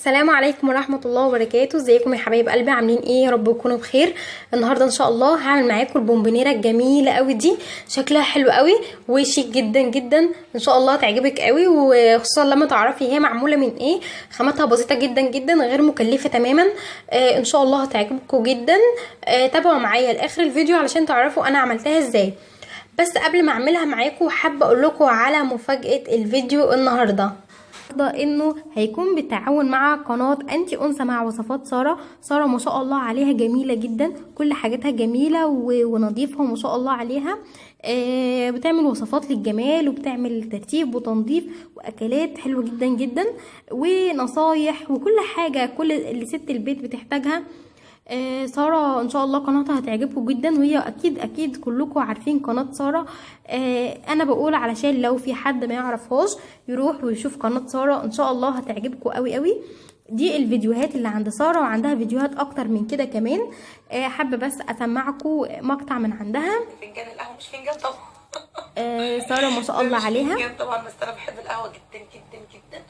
السلام عليكم ورحمة الله وبركاته. ازيكم يا حبايب قلبي؟ عاملين ايه؟ يا رب تكونوا بخير. النهارده ان شاء الله هعمل معاكم البونبونيره الجميله قوي دي. شكلها حلو قوي وشيك جدا جدا، ان شاء الله تعجبك قوي، وخصوصا لما تعرفي هي معموله من ايه. خامتها بسيطه جدا جدا، غير مكلفه تماما. ان شاء الله هتعجبكم جدا. تابعوا معايا لاخر الفيديو علشان تعرفوا انا عملتها ازاي. بس قبل ما اعملها معاكم حابه اقول لكم على مفاجاه الفيديو النهارده، انه هيكون بالتعاون مع قناه انتي انثى مع وصفات ساره ما شاء الله عليها جميله جدا، كل حاجاتها جميله ونظيفه وما شاء الله عليها. بتعمل وصفات للجمال، وبتعمل ترتيب وتنظيف واكلات حلوه جدا جدا، ونصايح وكل حاجه كل اللي ست البيت بتحتاجها. ساره ان شاء الله قناتها هتعجبكم جدا، وهي اكيد كلكم عارفين قناه ساره. انا بقول علشان لو في حد ما يعرفهاش يروح ويشوف قناه ساره، ان شاء الله هتعجبكم قوي قوي. دي الفيديوهات اللي عند ساره، وعندها فيديوهات اكتر من كده كمان. حابه بس اسمعكم مقطع من عندها. فنجان القهوه مش فنجان طبعا. ساره ما شاء الله مش عليها. فنجان طبعا، بس انا بحب القهوه جدا جدا جدا،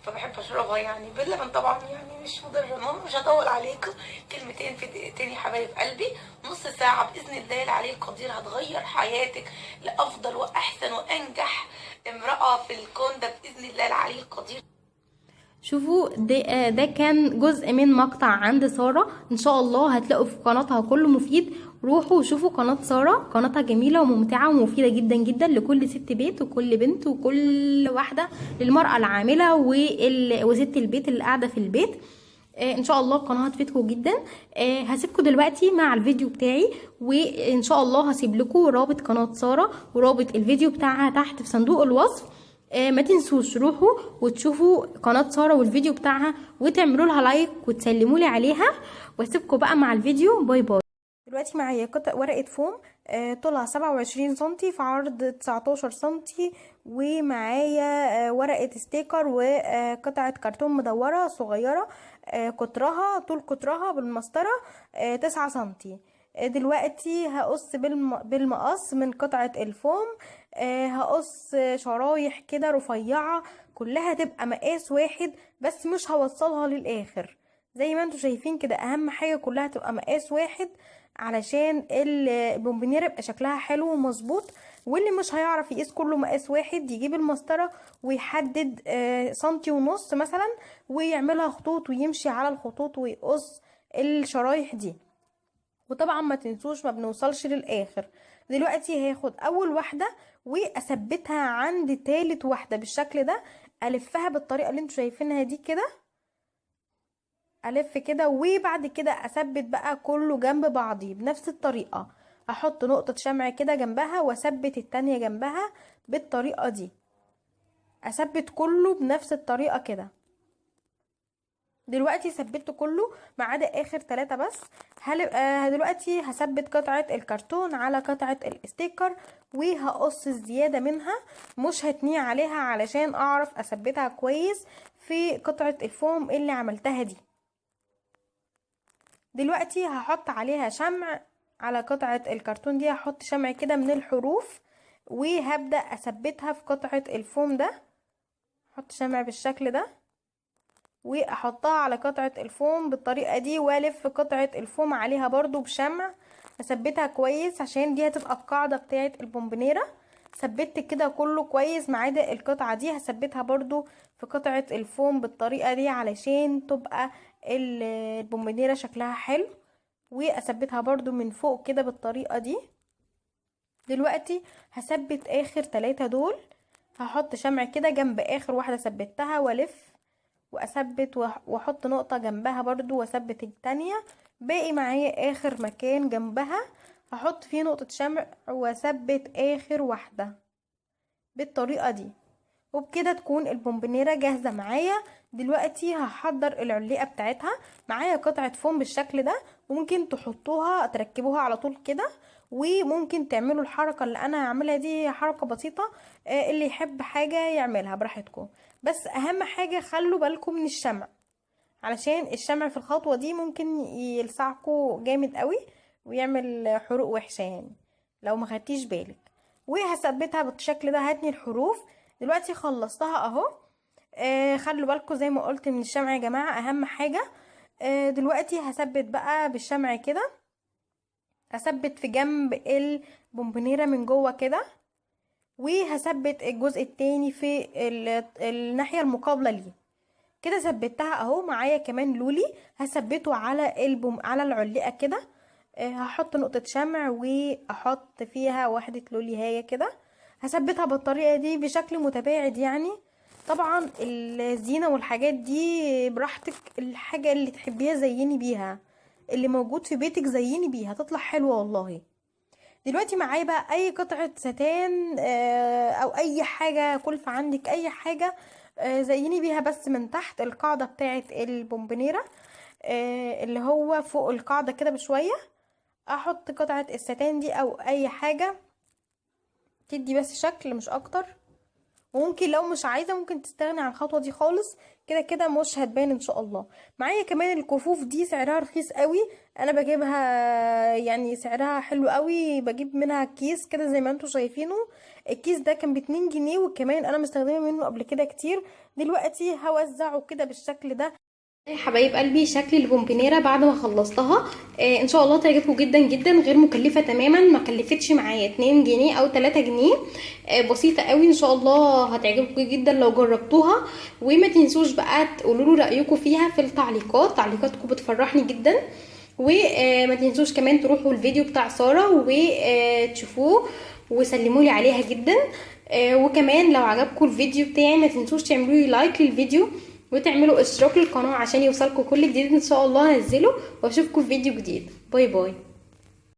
فبحب اشربها يعني باللبن طبعا، يعني مش مضره. المهم مش هطول عليكم، كلمتين في دقيقتين يا حبايب قلبي. نص ساعه باذن الله العلي القدير هتغير حياتك لافضل واحسن وانجح امراه في الكون ده باذن الله العلي القدير. شوفوا ده كان جزء من مقطع عند سارة. ان شاء الله هتلاقوا في قناتها كله مفيد. روحوا وشوفوا قناة سارة، قناتها جميلة وممتعة ومفيدة جدا جدا لكل ست بيت وكل بنت وكل واحدة، للمرأة العاملة وست البيت اللي قاعدة في البيت. ان شاء الله القناه هتفيدكم جدا. هسيبكم دلوقتي مع الفيديو بتاعي، وان شاء الله هسيب لكم رابط قناه ساره ورابط الفيديو بتاعها تحت في صندوق الوصف. ما تنسوش روحوا وتشوفوا قناه ساره والفيديو بتاعها، وتعملوا لها لايك وتسلموا لي عليها. واسيبكم بقى مع الفيديو. باي باي. دلوقتي معايا قطع ورقه فوم، طولها 27 سنتي في عرض 19 سنتي، ومعايا ورقه ستيكر وقطعه كرتون مدوره صغيره، قطرها طول قطرها بالمسطره 9 سنتي. دلوقتي هقص بالمقص من قطعه الفوم. هقص شرايح كده رفيعه، كلها تبقى مقاس واحد، بس مش هوصلها للاخر زي ما انتوا شايفين كده. اهم حاجه كلها تبقى مقاس واحد علشان البونبونيره يبقى شكلها حلو ومظبوط. واللي مش هيعرف يقيس كله مقاس واحد يجيب المسطره ويحدد سنتي ونص مثلا، ويعملها خطوط ويمشي على الخطوط ويقص الشرايح دي. وطبعا ما تنسوش ما بنوصلش للاخر. دلوقتي هاخد اول واحده واثبتها عند تالت واحده بالشكل ده، الفها بالطريقه اللي انتوا شايفينها دي كده، الف كده، وبعد كده اثبت بقى كله جنب بعضيه بنفس الطريقه. احط نقطه شمع كده جنبها واثبت التانية جنبها بالطريقه دي، اثبت كله بنفس الطريقه كده. دلوقتي ثبته كله ما عدا اخر 3 بس. دلوقتي هثبت قطعه الكرتون على قطعه الاستيكر، وهقص الزياده منها، مش هتنيه عليها علشان اعرف اثبتها كويس في قطعه الفوم اللي عملتها دي. دلوقتي هحط عليها شمع على قطعة الكرتون دي، هحط شمع كده من الحروف، وهبدأ اثبتها في قطعة الفوم ده. احط شمع بالشكل ده واحطها على قطعة الفوم بالطريقة دي، والف قطعة الفوم عليها برضو بشمع، اثبتها كويس عشان دي هتبقى القاعدة بتاعة البونبونيرة. ثبت كده كله كويس ما عدا القطعة دي، هثبتها برضو في قطعة الفوم بالطريقة دي علشان تبقى البونبونيرة شكلها حلو، واثبتها برضو من فوق كده بالطريقة دي. دلوقتي هثبت اخر 3 دول، هحط شمع كده جنب اخر واحدة ثبتها والف واثبت واحط نقطة جنبها برضو واثبت التانية. باقي معايا اخر مكان جنبها هحط فيه نقطة شمع واثبت اخر واحدة بالطريقة دي، وبكده تكون البونبونيرة جاهزة معايا. دلوقتي هحضر العليقة بتاعتها. معايا قطعة فوم بالشكل ده، وممكن تحطوها تركبوها على طول كده، وممكن تعملوا الحركة اللي انا هعملها دي، حركة بسيطة. اللي يحب حاجة يعملها براحتكم، بس اهم حاجة خلوا بالكم من الشمع، علشان الشمع في الخطوة دي ممكن يلسعكوا جامد قوي ويعمل حروق وحشة يعني لو ما خدتيش بالك. وهثبتها بالشكل ده، هاتني الحروف. دلوقتي خلصتها اهو. خلوا بالكم زي ما قلت من الشمع يا جماعة اهم حاجة. دلوقتي هثبت بقى بالشمع كده، هثبت في جنب البونبونيرة من جوه كده، وهثبت الجزء التاني في الناحية المقابلة ليه كده. ثبتها اهو. معايا كمان لولي هثبته على على العلقة كده. هحط نقطة شمع واحط فيها واحدة لولي هي كده. هثبتها بالطريقة دي بشكل متباعد يعني. طبعا الزينة والحاجات دي براحتك، الحاجة اللي تحبيها زيني بيها، اللي موجود في بيتك زيني بيها، تطلع حلوة والله. دلوقتي معايا بقى اي قطعة ستان او اي حاجة كلفة عندك، اي حاجة زيني بيها بس من تحت القاعدة بتاعة البومبونيرة، اللي هو فوق القاعدة كده بشوية. احط قطعة الستان دي او اي حاجة تدي بس شكل مش اكتر. وممكن لو مش عايزة ممكن تستغني عن الخطوة دي خالص، كده كده مش هتبان ان شاء الله. معايا كمان الكفوف دي سعرها رخيص قوي، انا بجيبها يعني سعرها حلو قوي، بجيب منها كيس كده زي ما انتم شايفينه. الكيس ده كان ب2 جنيه، وكمان انا مستخدمه منه قبل كده كتير. دلوقتي هوزعه كده بالشكل ده. يا حبايب قلبي شكل البومبونيرة بعد ما خلصتها ان شاء الله تعجبكم جدا جدا، غير مكلفة تماما، ما كلفتش معايا 2 جنيه او 3 جنيه. بسيطة قوي ان شاء الله، هتعجبكم جدا لو جربتوها. وما تنسوش بقى تقولوا لي رأيكم فيها في التعليقات، تعليقاتكم بتفرحني جدا. وما تنسوش كمان تروحوا الفيديو بتاع سارة وتشوفوه وسلموا لي عليها جدا. وكمان لو عجبكم الفيديو بتاعي ما تنسوش تعملوا لي لايك للفيديو وتعملوا اشتراك للقناة عشان يوصلكم كل جديد ان شاء الله هنزله. واشوفكم في فيديو جديد. باي باي.